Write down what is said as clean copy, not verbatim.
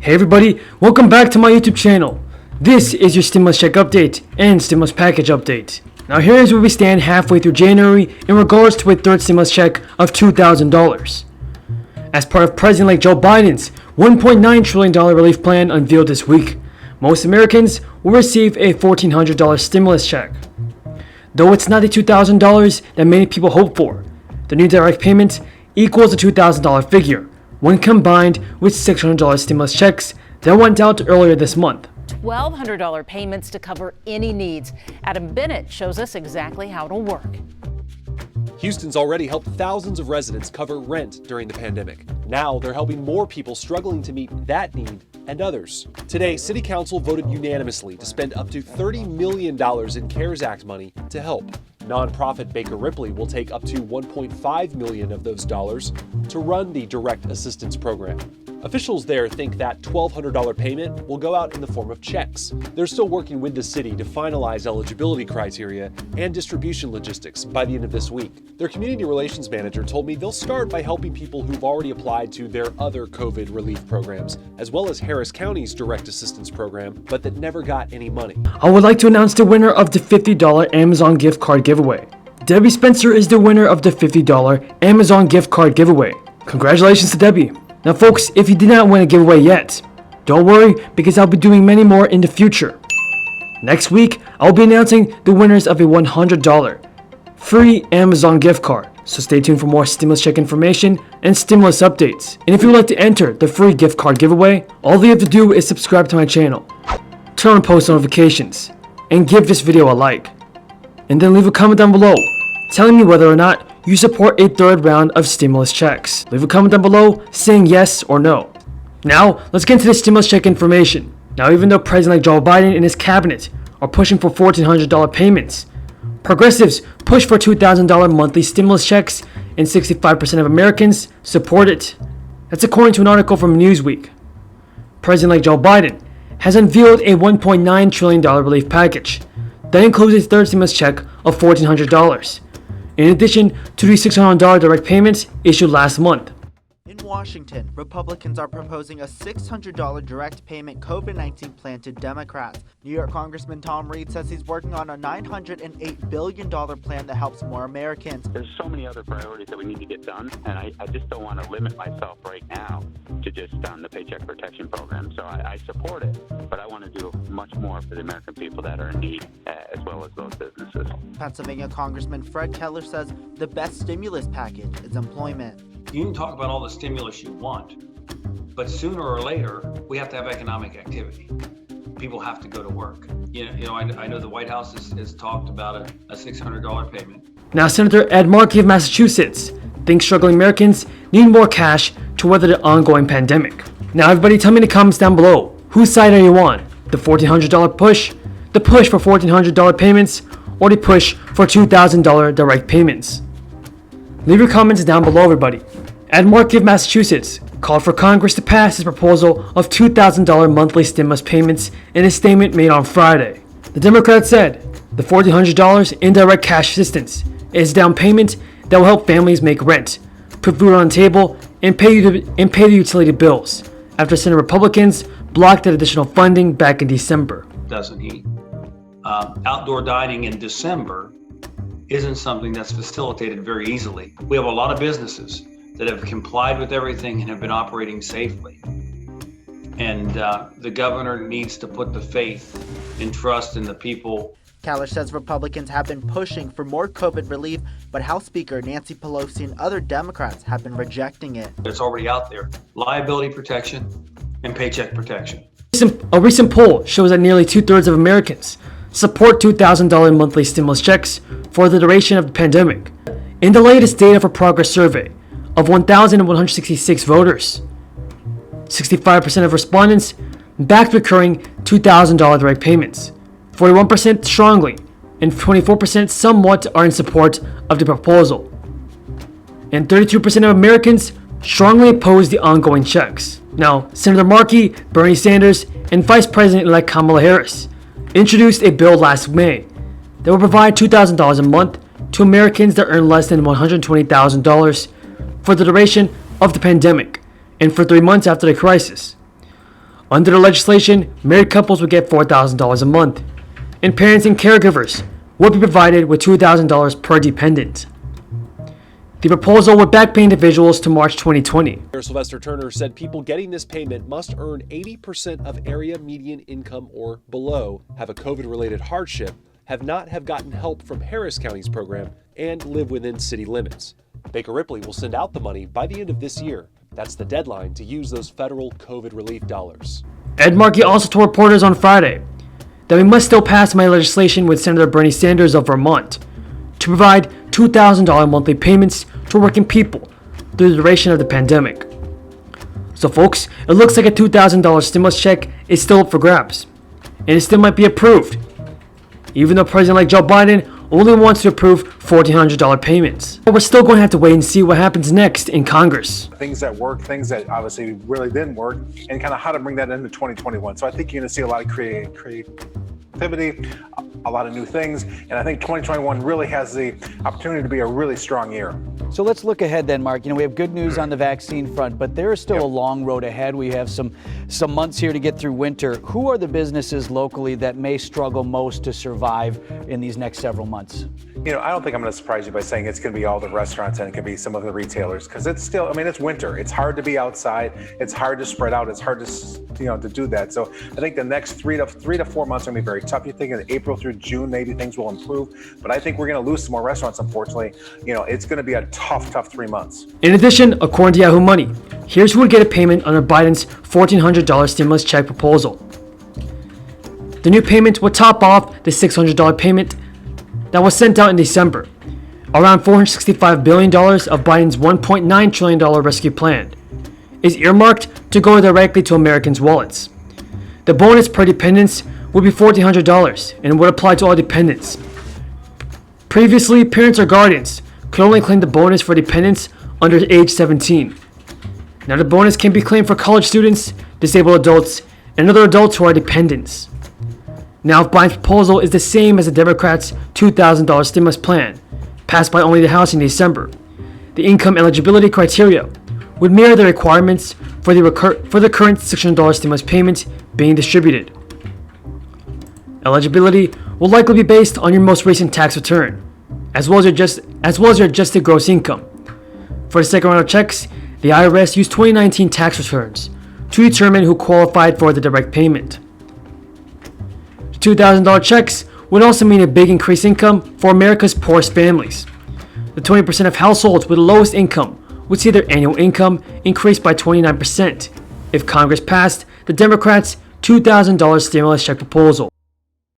Hey everybody, welcome back to my YouTube channel. This is your stimulus check update and stimulus package update. Now here's where we stand halfway through January in regards to a third stimulus check of $2,000. As part of President-elect Joe Biden's $1.9 trillion relief plan unveiled this week, most Americans will receive a $1,400 stimulus check. Though it's not the $2,000 that many people hope for, the new direct payment equals the $2,000 figure when combined with $600 stimulus checks that went out earlier this month. $1,200 payments to cover any needs. Adam Bennett shows us exactly how it'll work. Houston's already helped thousands of residents cover rent during the pandemic. Now they're helping more people struggling to meet that need and others. Today, City Council voted unanimously to spend up to $30 million in CARES Act money to help. Nonprofit Baker Ripley will take up to $1.5 million of those dollars to run the Direct Assistance Program. Officials there think that $1,200 payment will go out in the form of checks. They're still working with the city to finalize eligibility criteria and distribution logistics by the end of this week. Their community relations manager told me they'll start by helping people who've already applied to their other COVID relief programs, as well as Harris County's Direct Assistance Program, but that never got any money. I would like to announce the winner of the $50 Amazon gift card giveaway. Debbie Spencer is the winner of the $50 Amazon gift card giveaway. Congratulations to Debbie. Now folks, if you did not win a giveaway yet, don't worry because I'll be doing many more in the future. Next week, I'll be announcing the winners of a $100 free Amazon gift card. So stay tuned for more stimulus check information and stimulus updates. And if you would like to enter the free gift card giveaway, all you have to do is subscribe to my channel, turn on post notifications, and give this video a like. And then leave a comment down below telling me whether or not you support a third round of stimulus checks. Leave a comment down below saying yes or no. Now, let's get into the stimulus check information. Now, even though President-elect Joe Biden and his cabinet are pushing for $1,400 payments, progressives push for $2,000 monthly stimulus checks, and 65% of Americans support it. That's according to an article from Newsweek. President-elect Joe Biden has unveiled a $1.9 trillion relief package that includes a third stimulus check of $1,400. In addition to the $600 direct payments issued last month. In Washington, Republicans are proposing a $600 direct payment COVID-19 plan to Democrats. New York Congressman Tom Reed says he's working on a $908 billion plan that helps more Americans. There's so many other priorities that we need to get done, and I just don't want to limit myself right now to just the Paycheck Protection Program. So I support it, but I want to do much more for the American people that are in need, as well as those businesses. Pennsylvania Congressman Fred Keller says the best stimulus package is employment. You can talk about all the stimulus you want, but sooner or later, we have to have economic activity. People have to go to work. I know the White House has talked about a $600 payment. Now, Senator Ed Markey of Massachusetts thinks struggling Americans need more cash to weather the ongoing pandemic. Now, everybody tell me in the comments down below, whose side are you on? The $1,400 push, the push for $1,400 payments, or the push for $2,000 direct payments? Leave your comments down below, everybody. Ed Markey of Massachusetts called for Congress to pass his proposal of $2,000 monthly stimulus payments in a statement made on Friday. The Democrat said the $1,400 in direct cash assistance is down payment that will help families make rent, put food on the table, and pay the utility bills after Senate Republicans blocked that additional funding back in December. Doesn't he? Outdoor dining in December isn't something that's facilitated very easily. We have a lot of businesses that have complied with everything and have been operating safely. And the governor needs to put the faith and trust in the people. Keller says Republicans have been pushing for more COVID relief, but House Speaker Nancy Pelosi and other Democrats have been rejecting it. It's already out there. Liability protection and paycheck protection. A recent poll shows that nearly 2/3 of Americans support $2,000 monthly stimulus checks for the duration of the pandemic. In the latest Data for Progress survey of 1,166 voters, 65% of respondents backed recurring $2,000 direct payments, 41% strongly, and 24% somewhat are in support of the proposal. And 32% of Americans strongly oppose the ongoing checks. Now, Senator Markey, Bernie Sanders, and Vice President-elect Kamala Harris introduced a bill last May that will provide $2,000 a month to Americans that earn less than $120,000 for the duration of the pandemic and for 3 months after the crisis. Under the legislation, married couples would get $4,000 a month, and parents and caregivers would be provided with $2,000 per dependent. The proposal would back pay individuals to March 2020. Mayor Sylvester Turner said people getting this payment must earn 80% of area median income or below, have a COVID-related hardship, have gotten help from Harris County's program, and live within city limits. Baker Ripley will send out the money by the end of this year. That's the deadline to use those federal COVID relief dollars. Ed Markey also told reporters on Friday that we must still pass my legislation with Senator Bernie Sanders of Vermont to provide $2,000 monthly payments to working people through the duration of the pandemic. So folks, it looks like a $2,000 stimulus check is still up for grabs, and it still might be approved, even though President-elect Joe Biden only wants to approve $1,400 payments. But we're still going to have to wait and see what happens next in Congress. Things that work, things that obviously really didn't work, and kind of how to bring that into 2021. So I think you're going to see a lot of creativity, a lot of new things, and I think 2021 really has the opportunity to be a really strong year. So let's look ahead then, Mark. We have good news on the vaccine front, but there is still a long road ahead. We have some months here to get through winter. Who are the businesses locally that may struggle most to survive in these next several months? I don't think I'm going to surprise you by saying it's going to be all the restaurants and it could be some of the retailers, because it's still, it's winter. It's hard to be outside. It's hard to spread out. It's hard to do that. So I think the next three to 4 months are going to be very tough. You think in April through June, maybe things will improve, but I think we're going to lose some more restaurants, unfortunately. It's going to be a tough 3 months. In addition, according to Yahoo Money, here's who would get a payment under Biden's $1,400 stimulus check proposal. The new payment would top off the $600 payment that was sent out in December. Around $465 billion of Biden's $1.9 trillion rescue plan is earmarked to go directly to Americans' wallets. The bonus per dependents would be $1,400 and would apply to all dependents. Previously, parents or guardians could only claim the bonus for dependents under age 17. Now the bonus can be claimed for college students, disabled adults, and other adults who are dependents. Now, if Biden's proposal is the same as the Democrats' $2,000 stimulus plan, passed by only the House in December, the income eligibility criteria would mirror the requirements for the current $600 stimulus payment being distributed. Eligibility will likely be based on your most recent tax return, as well as your adjusted gross income. For the second round of checks, the IRS used 2019 tax returns to determine who qualified for the direct payment. The $2,000 checks would also mean a big increased income for America's poorest families. The 20% of households with the lowest income would see their annual income increase by 29% if Congress passed the Democrats' $2,000 stimulus check proposal.